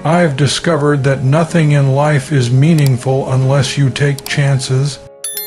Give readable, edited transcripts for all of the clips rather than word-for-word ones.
I've discovered that nothing in life is meaningful unless you take chances.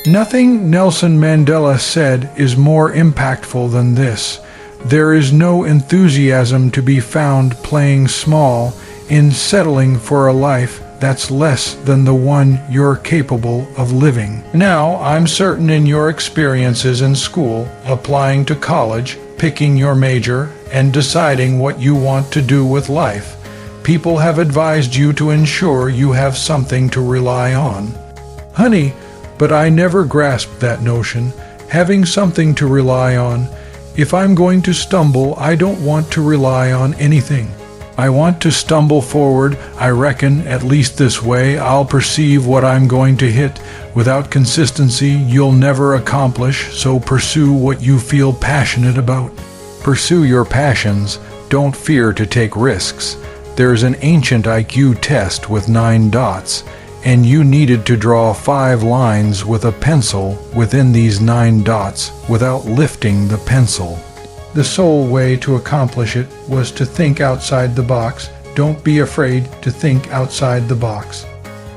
Nothing, Nelson Mandela said, is more impactful than this. There is no enthusiasm to be found playing small in settling for a life that's less than the one you're capable of living. Now, I'm certain in your experiences in school, applying to college, picking your major, and deciding what you want to do with life, people have advised you to ensure you have something to rely on. Honey, but I never grasped that notion, having something to rely on. If I'm going to stumble, I don't want to rely on anything. I want to stumble forward. I reckon, at least this way, I'll perceive what I'm going to hit. Without consistency, you'll never accomplish, so pursue what you feel passionate about. Pursue your passions. Don't fear to take risks. There's an ancient IQ test with 9 dots, and you needed to draw 5 lines with a pencil within these 9 dots without lifting the pencil. The sole way to accomplish it was to think outside the box. Don't be afraid to think outside the box.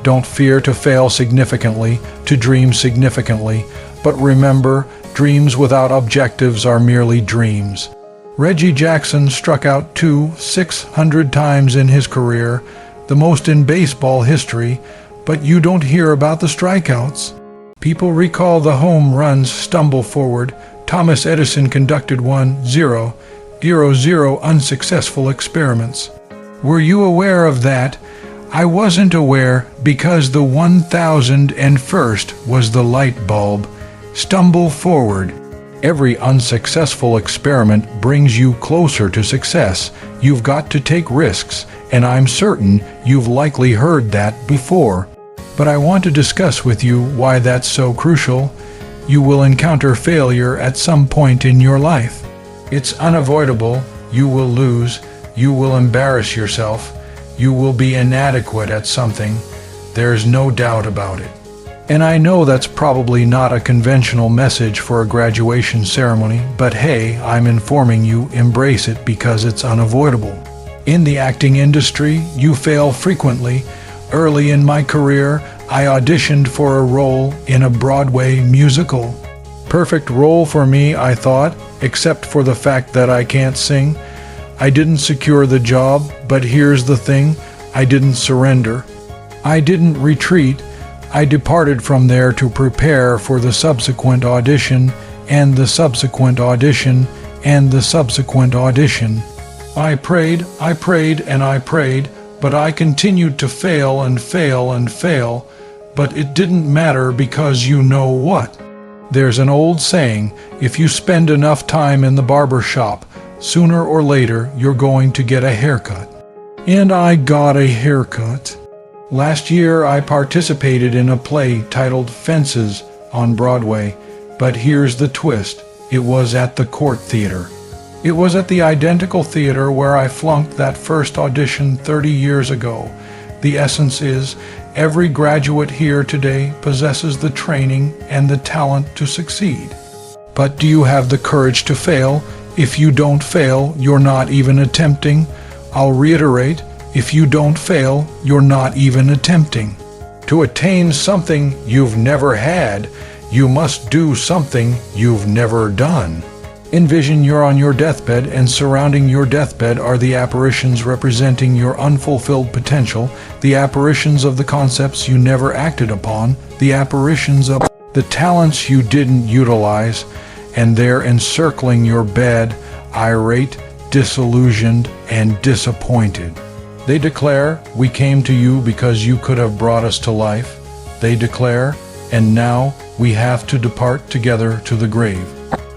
Don't fear to fail significantly, to dream significantly, but remember, dreams without objectives are merely dreams. Reggie Jackson struck out 600 times in his career, the most in baseball history, but you don't hear about the strikeouts. People recall the home runs stumble forward. Thomas Edison conducted 0 unsuccessful experiments. Were you aware of that? I wasn't aware because the 1001st was the light bulb. Stumble forward. Every unsuccessful experiment brings you closer to success. You've got to take risks, and I'm certain you've likely heard that before. But I want to discuss with you why that's so crucial. You will encounter failure at some point in your life. It's unavoidable. You will lose. You will embarrass yourself. You will be inadequate at something. There's no doubt about it. And I know that's probably not a conventional message for a graduation ceremony, but hey, I'm informing you, embrace it because it's unavoidable. In the acting industry, you fail frequently. Early in my career, I auditioned for a role in a Broadway musical. Perfect role for me, I thought, except for the fact that I can't sing. I didn't secure the job, but here's the thing, I didn't surrender. I didn't retreat. I departed from there to prepare for the subsequent audition, and the subsequent audition, and the subsequent audition. I prayed, and I prayed, but I continued to fail and fail and fail. But it didn't matter because you know what? There's an old saying, if you spend enough time in the barber shop, sooner or later you're going to get a haircut. And I got a haircut. Last year I participated in a play titled Fences on Broadway, but here's the twist. It was at the Court Theater. It was at the identical theater where I flunked that first audition 30 years ago. The essence is, every graduate here today possesses the training and the talent to succeed. But do you have the courage to fail? If you don't fail, you're not even attempting. I'll reiterate, if you don't fail, you're not even attempting. To attain something you've never had, you must do something you've never done. Envision you're on your deathbed, and surrounding your deathbed are the apparitions representing your unfulfilled potential, the apparitions of the concepts you never acted upon, the apparitions of the talents you didn't utilize, and they're encircling your bed, irate, disillusioned, and disappointed. They declare, we came to you because you could have brought us to life. They declare, and now we have to depart together to the grave.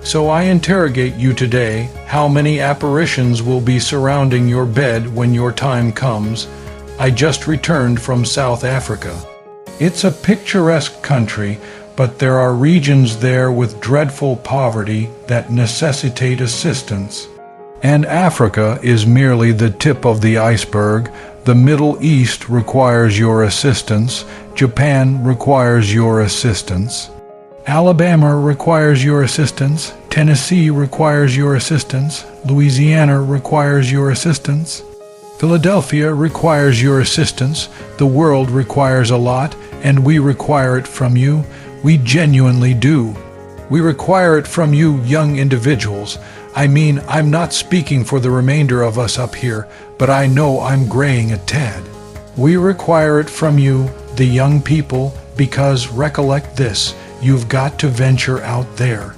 So I interrogate you today, how many apparitions will be surrounding your bed when your time comes? I just returned from South Africa. It's a picturesque country, but there are regions there with dreadful poverty that necessitate assistance. And Africa is merely the tip of the iceberg. The Middle East requires your assistance. Japan requires your assistance. Alabama requires your assistance. Tennessee requires your assistance. Louisiana requires your assistance. Philadelphia requires your assistance, the world requires a lot, and we require it from you. We genuinely do. We require it from you, young individuals. I mean, I'm not speaking for the remainder of us up here, but I know I'm graying a tad. We require it from you, the young people, because recollect this, you've got to venture out there.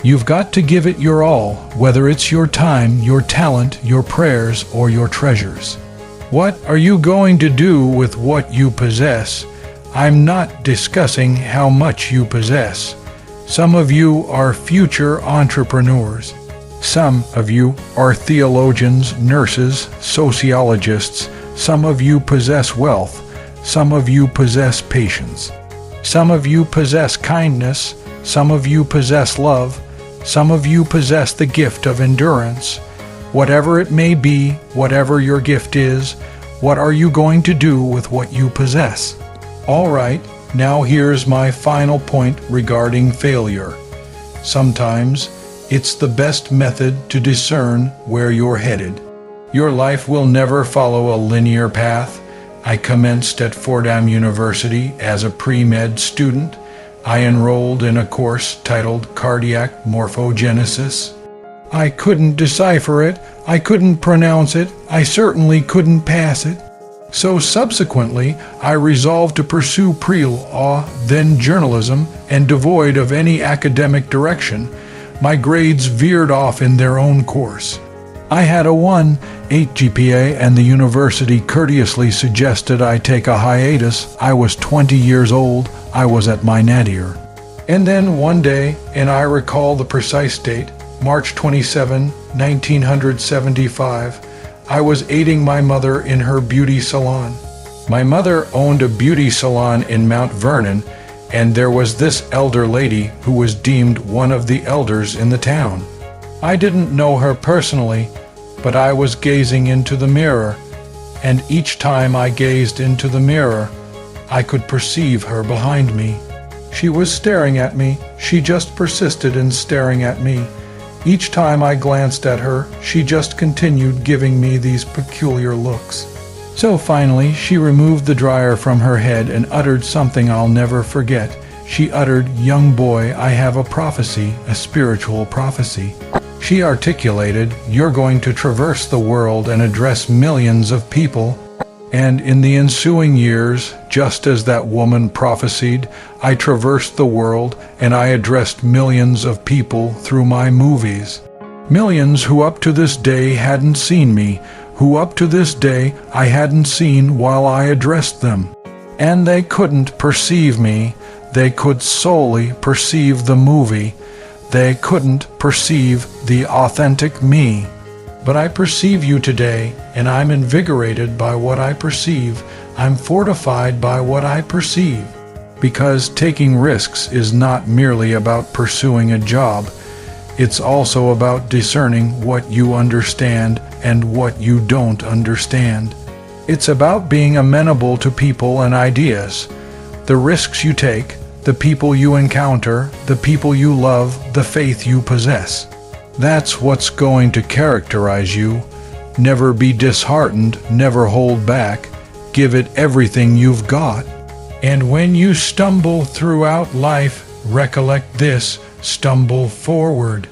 You've got to give it your all, whether it's your time, your talent, your prayers, or your treasures. What are you going to do with what you possess? I'm not discussing how much you possess. Some of you are future entrepreneurs. Some of you are theologians, nurses, sociologists. Some of you possess wealth. Some of you possess patience. Some of you possess kindness. Some of you possess love. Some of you possess the gift of endurance. Whatever it may be, whatever your gift is, what are you going to do with what you possess? All right, now here's my final point regarding failure. Sometimes it's the best method to discern where you're headed. Your life will never follow a linear path. I commenced at Fordham University as a pre-med student. I enrolled in a course titled Cardiac Morphogenesis. I couldn't decipher it, I couldn't pronounce it, I certainly couldn't pass it. So subsequently, I resolved to pursue pre-law, then journalism, and devoid of any academic direction, my grades veered off in their own course. I had a 1.8 GPA and the university courteously suggested I take a hiatus. I was 20 years old. I was at my nadir. And then one day, and I recall the precise date, March 27, 1975, I was aiding my mother in her beauty salon. My mother owned a beauty salon in Mount Vernon, and there was this elder lady who was deemed one of the elders in the town. I didn't know her personally, but I was gazing into the mirror, and each time I gazed into the mirror, I could perceive her behind me. She was staring at me. She just persisted in staring at me. Each time I glanced at her, she just continued giving me these peculiar looks. So finally, she removed the dryer from her head and uttered something I'll never forget. She uttered, "Young boy, I have a prophecy, a spiritual prophecy." She articulated, "You're going to traverse the world and address millions of people." And in the ensuing years, just as that woman prophesied, I traversed the world and I addressed millions of people through my movies. Millions who up to this day hadn't seen me, who up to this day I hadn't seen while I addressed them. And they couldn't perceive me, they could solely perceive the movie. They couldn't perceive the authentic me. But I perceive you today, and I'm invigorated by what I perceive. I'm fortified by what I perceive. Because taking risks is not merely about pursuing a job. It's also about discerning what you understand and what you don't understand. It's about being amenable to people and ideas. The risks you take, the people you encounter, the people you love, the faith you possess. That's what's going to characterize you. Never be disheartened, never hold back. Give it everything you've got. And when you stumble throughout life, recollect this: stumble forward.